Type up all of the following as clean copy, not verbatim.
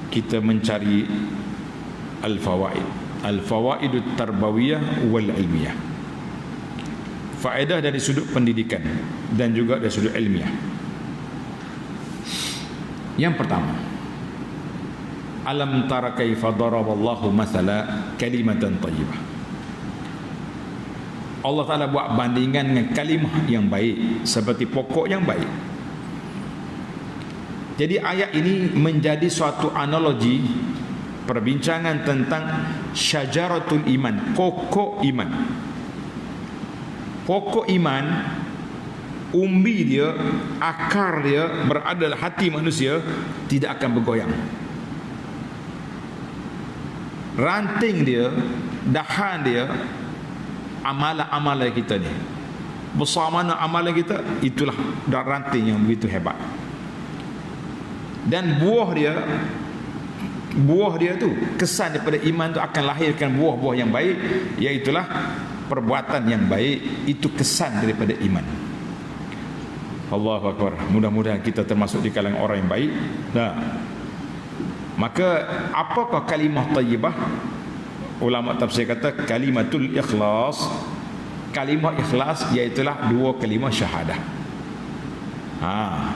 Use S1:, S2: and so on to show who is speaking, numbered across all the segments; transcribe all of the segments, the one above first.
S1: kita mencari al-fawaidut tarbawiyah wal ilmiah, faedah dari sudut pendidikan dan juga dari sudut ilmiah. Yang pertama, alam tara kaifa daraballahu mathala kalimatan thayyibah. Allah Ta'ala buat bandingan dengan kalimah yang baik seperti pokok yang baik. Jadi ayat ini menjadi suatu analogi perbincangan tentang syajaratul iman, pokok iman. Pokok iman, umbi dia, akar dia berada dalam hati manusia, tidak akan bergoyang. Ranting dia, dahan dia, amalan-amalan kita ni. Besar mana amalan kita, itulah ranting yang begitu hebat. Dan buah dia tu, kesan daripada iman tu akan lahirkan buah-buah yang baik, iaitulah perbuatan yang baik. Itu kesan daripada iman. Allahu Akbar. Mudah-mudahan kita termasuk di kalangan orang yang baik. Nah, maka apakah kalimah thayyibah? Ulama tafsir kata kalimatul ikhlas. Kalimah ikhlas iaitulah dua kalimah syahadah.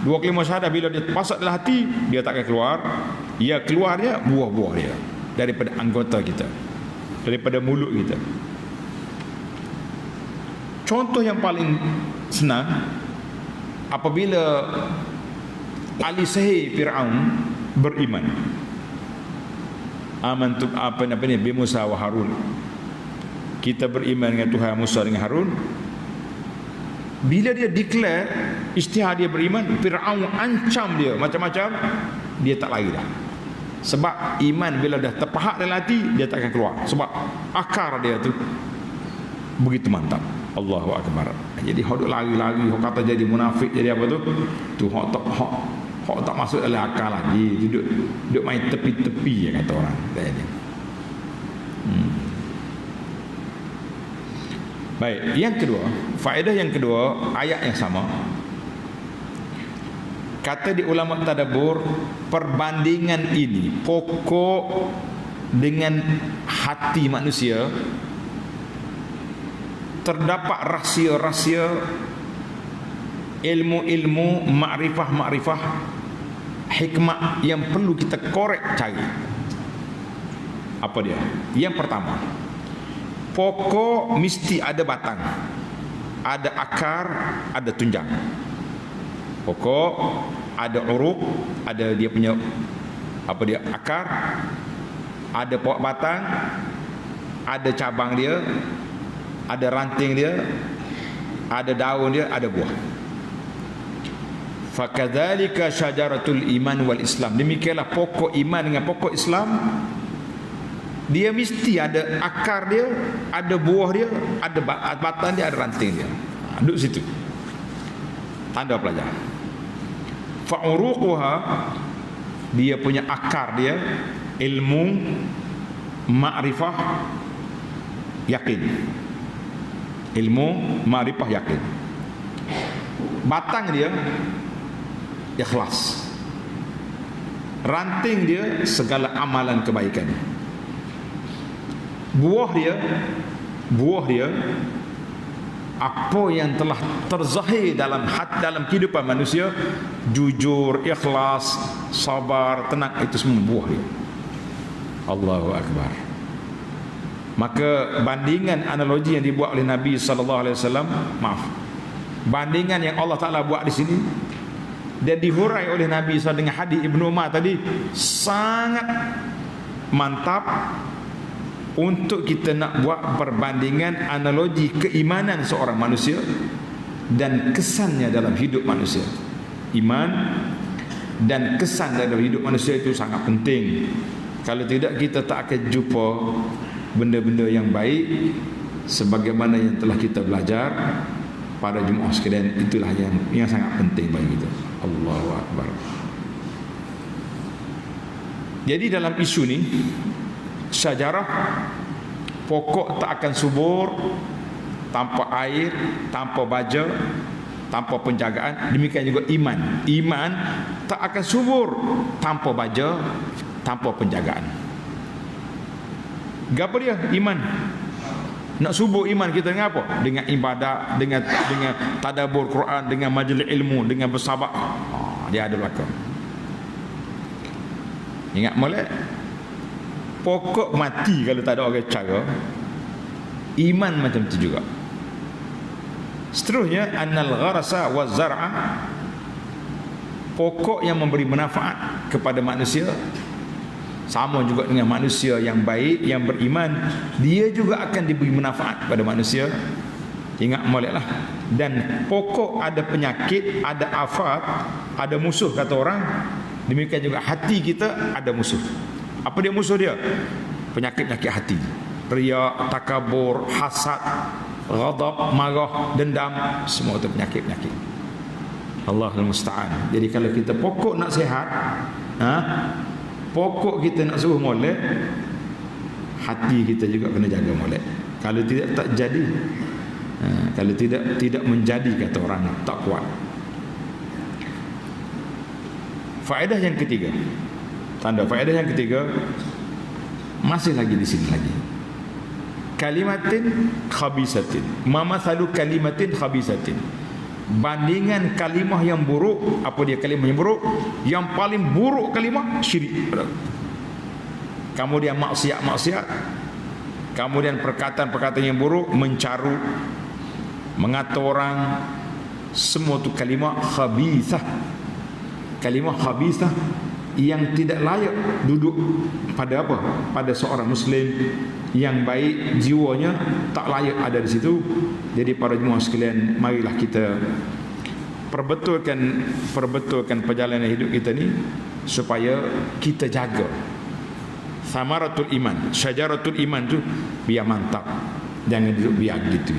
S1: Dua kalimah syahadah bila dia pasang dalam hati, dia tak akan keluar. Ia keluarnya buah-buah dia daripada anggota kita, daripada mulut kita. Contoh yang paling senang, apabila ahli sihir Fir'aun beriman, amantu apa ni bi Musa wa Harun, kita beriman dengan Tuhan Musa dengan Harun. Bila dia declare isytihar dia beriman, Fir'aun ancam dia macam-macam, dia tak lari dah. Sebab iman bila dah terpahak dalam hati, dia tak akan keluar. Sebab akar dia tu begitu mantap. Allahu Akbar. Jadi hok lari-lari, hok kata jadi munafik, jadi apa tu hok tak masuk dalam akal lagi. Duduk main tepi-tepi ya, kata orang. Baik, yang kedua, faedah yang kedua, ayat yang sama. Kata di ulama tadabbur, perbandingan ini pokok dengan hati manusia, terdapat rahsia-rahsia, ilmu-ilmu, makrifah-makrifah, hikmah yang perlu kita korek cari. Apa dia? Yang pertama, pokok mesti ada batang, ada akar, ada tunjang. Pokok ada uruk, ada dia punya apa dia akar, ada pokok batang, ada cabang dia, ada ranting dia, ada daun dia, ada buah. Fakadzalika syajaratul iman wal Islam. Demikianlah pokok iman dengan pokok Islam. Dia mesti ada akar dia, ada buah dia, ada batang dia, ada ranting dia. Duduk situ. Tanda pelajar. Fa'uruquha, dia punya akar dia, ilmu, makrifah, yakin. Ilmu, makrifah, yakin. Batang dia ikhlas. Ranting dia segala amalan kebaikan. Buah dia apa yang telah terzahir dalam kehidupan manusia, jujur, ikhlas, sabar, tenang, itu semua buah dia. Allahu Akbar. Maka bandingan analogi yang dibuat oleh Nabi SAW, bandingan yang Allah Ta'ala buat di sini dan dihurai oleh Nabi SAW dengan hadis Ibnu Umar tadi, sangat mantap untuk kita nak buat perbandingan analogi keimanan seorang manusia dan kesannya dalam hidup manusia. Iman dan kesan dalam hidup manusia itu sangat penting. Kalau tidak, kita tak akan jumpa benda-benda yang baik sebagaimana yang telah kita belajar pada Jumaat sekalian. Itulah yang sangat penting bagi kita. Allahu Akbar. Jadi dalam isu ni, syajarah, pokok tak akan subur tanpa air, tanpa baja, tanpa penjagaan. Demikian juga iman tak akan subur tanpa baja, tanpa penjagaan. Gapo dia? Iman. Nak subuh iman kita dengan apa? Dengan ibadat, dengan tadabbur Quran, dengan majlis ilmu, dengan bersabar. Dia ada belakang. Ingat molek, pokok mati kalau tak ada orang cara. Iman macam tu juga. Seterusnya, annal gharasa wa zar'a, pokok yang memberi manfaat kepada manusia, sama juga dengan manusia yang baik, yang beriman, dia juga akan diberi manfaat pada manusia. Ingat moleklah. Dan pokok ada penyakit, ada afat, ada musuh kata orang. Demikian juga hati kita ada musuh. Apa dia musuh dia? Penyakit-penyakit hati. Riya, takabur, hasad, ghadab, marah, dendam, semua itu penyakit-penyakit. Allahul musta'an. Jadi kalau kita pokok nak sihat, pokok kita nak suruh molek, hati kita juga kena jaga molek. Kalau tidak tak jadi. Kalau tidak menjadi kata orang tak kuat. Faedah yang ketiga. Tanda faedah yang ketiga masih lagi di sini lagi. Kalimatin khabisatin. Ma mathalu kalimatin khabisatin. Bandingan kalimah yang buruk. Apa dia kalimah yang buruk? Yang paling buruk kalimah syirik. Kemudian maksiat-maksiat. Kemudian perkataan-perkataan yang buruk, mencaru, mengata orang, semua tu kalimah khabithah. Kalimah khabithah yang tidak layak duduk pada apa? Pada seorang muslim yang baik jiwanya, tak layak ada di situ. Jadi para jemaah sekalian, marilah kita perbetulkan perjalanan hidup kita ni supaya kita jaga samaratul iman, syajaratul iman tu biar mantap, jangan duduk biar gitu.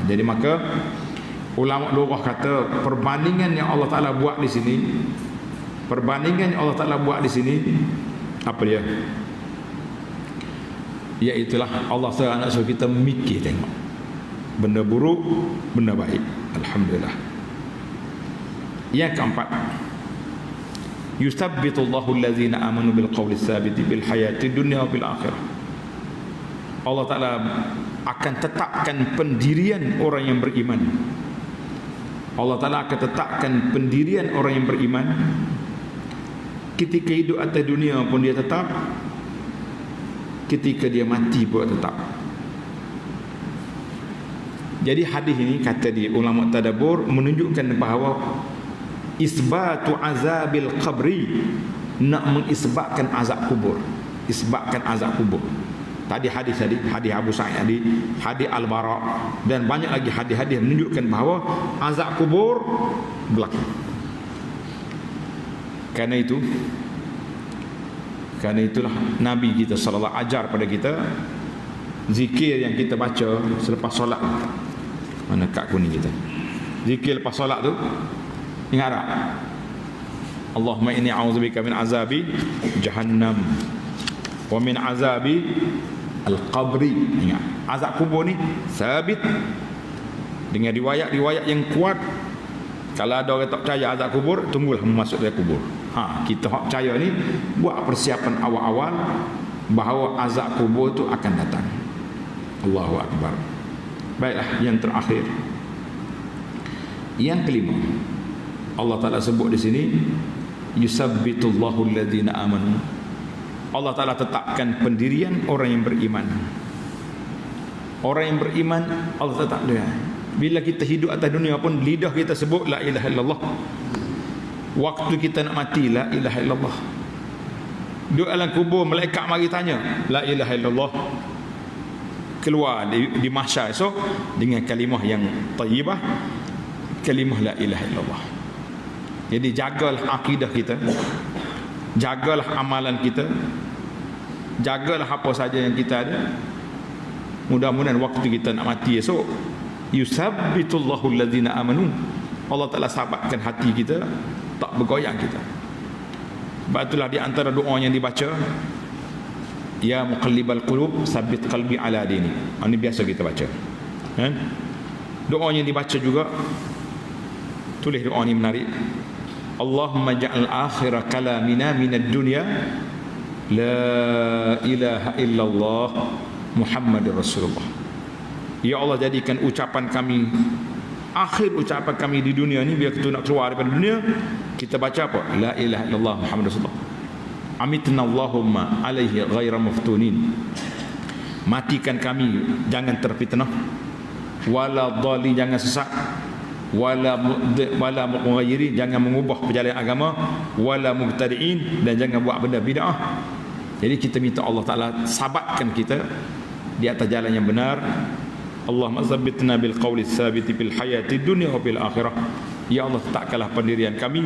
S1: Jadi maka ulama lughah kata perbandingan yang Allah Taala buat di sini, perbandingan yang Allah Taala buat di sini apa dia? Iaitulah Allah Taala nak suruh kita mikir tengok benda buruk, benda baik. Alhamdulillah. Yang keempat, yusabbitullahu allazina amanu bil qawli tsabiti bil hayati dunya wa bil akhirah. Allah Taala akan tetapkan pendirian orang yang beriman. Allah Taala akan tetapkan pendirian orang yang beriman. Ketika hidup atas dunia pun dia tetap, ketika dia mati pun tetap. Jadi hadis ini kata di ulama tadabbur menunjukkan bahawa isbatu azabil qabri, nak mengisbatkan azab kubur, isbatkan azab kubur. Tadi hadis Abu Sa'id tadi, hadis Al-Bara, dan banyak lagi hadis-hadis menunjukkan bahawa azab kubur berlaku. Karena itulah Nabi kita sallallahu ajar pada kita zikir yang kita baca selepas solat. Mana kad kuning kita? Zikir lepas solat tu ingat tak? Allahumma inni a'udzubika min azabi jahannam wa min azabi al-qabri. Ingat, azab kubur ni sabit dengan riwayat-riwayat yang kuat. Kalau ada orang tak percaya azab kubur, tunggulah masuk dalam kubur. Kita hak percaya ni buat persiapan awal-awal bahawa azab kubur tu akan datang. Allahu akbar. Baiklah, yang terakhir, yang kelima, Allah Taala sebut di sini yusabbitullahu alladzina amanu. Allah Taala tetapkan pendirian orang yang beriman. Orang yang beriman Allah tetap dia. Bila kita hidup atas dunia pun lidah kita sebut la ilaha illallah. Waktu kita nak mati la ilaha illallah. Duduk dalam kubur malaikat mari tanya la ilaha illallah. Keluar di mahsyar esok dengan kalimah yang tayyibah, kalimah la ilaha illallah. Jadi jagalah akidah kita, jagalah amalan kita, jagalah apa saja yang kita ada. Mudah-mudahan waktu kita nak mati esok yusabbitullahu alladzina amanu, Allah Taala sabatkan hati kita, tak bergoyang kita. Sebab itulah di antara doa yang dibaca, ya muqallibal qulub sabbit qalbi ala dini. Ini biasa kita baca. Doa yang dibaca juga, tulis doa ni menarik. Allahumma ja'al akhir kalamina minad dunya La ilaha illallah Muhammadur Rasulullah. Ya Allah, jadikan ucapan kami, akhir ucapan kami di dunia ni, biar kita nak keluar daripada dunia, kita baca apa? La ilaha illallah Muhammadur Rasulullah. Amitna Allahumma alaihi ghaira maftunin. Matikan kami, jangan terfitnah. Wala dhalin, jangan sesat. Wala mughayyirin, jangan mengubah perjalanan agama. Wala mubtadi'in, dan jangan buat benda bid'ah. Jadi kita minta Allah Ta'ala sabatkan kita di atas jalan yang benar. Allahumma zabbitna bil qawli tsabiti fil hayati dunya wa fil akhirah. Ya Allah, tetapkanlah pendirian kami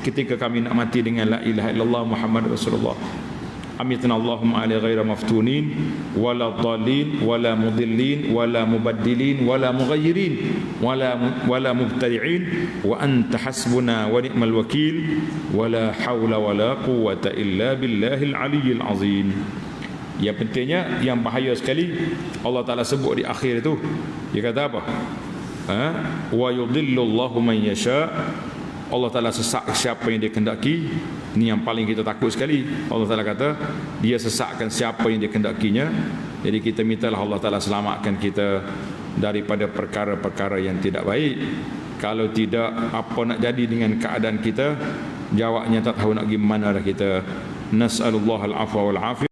S1: ketika kami nak mati dengan la ilaha illallah Muhammad Rasulullah. Amitna Allahumma ala ghaira maftunin wala dhalin wala mudillin wala mubaddilin wala mughayyirin wala mubtadi'in wa anta hasbuna wa ni'mal wakil wala hawla wala quwwata illa billahil aliyyil azim. Yang pentingnya, yang bahaya sekali, Allah Ta'ala sebut di akhir itu, dia kata apa? Wa yudhillu Allahu man yasha. Allah Ta'ala sesak siapa yang dia kendaki. Ini yang paling kita takut sekali. Allah Ta'ala kata dia sesakkan siapa yang dia kendakinya. Jadi kita mintalah Allah Ta'ala selamatkan kita daripada perkara-perkara yang tidak baik. Kalau tidak, apa nak jadi dengan keadaan kita? Jawabnya tak tahu nak pergi mana dah kita. Nas'alullah al-afwa wal afiyah.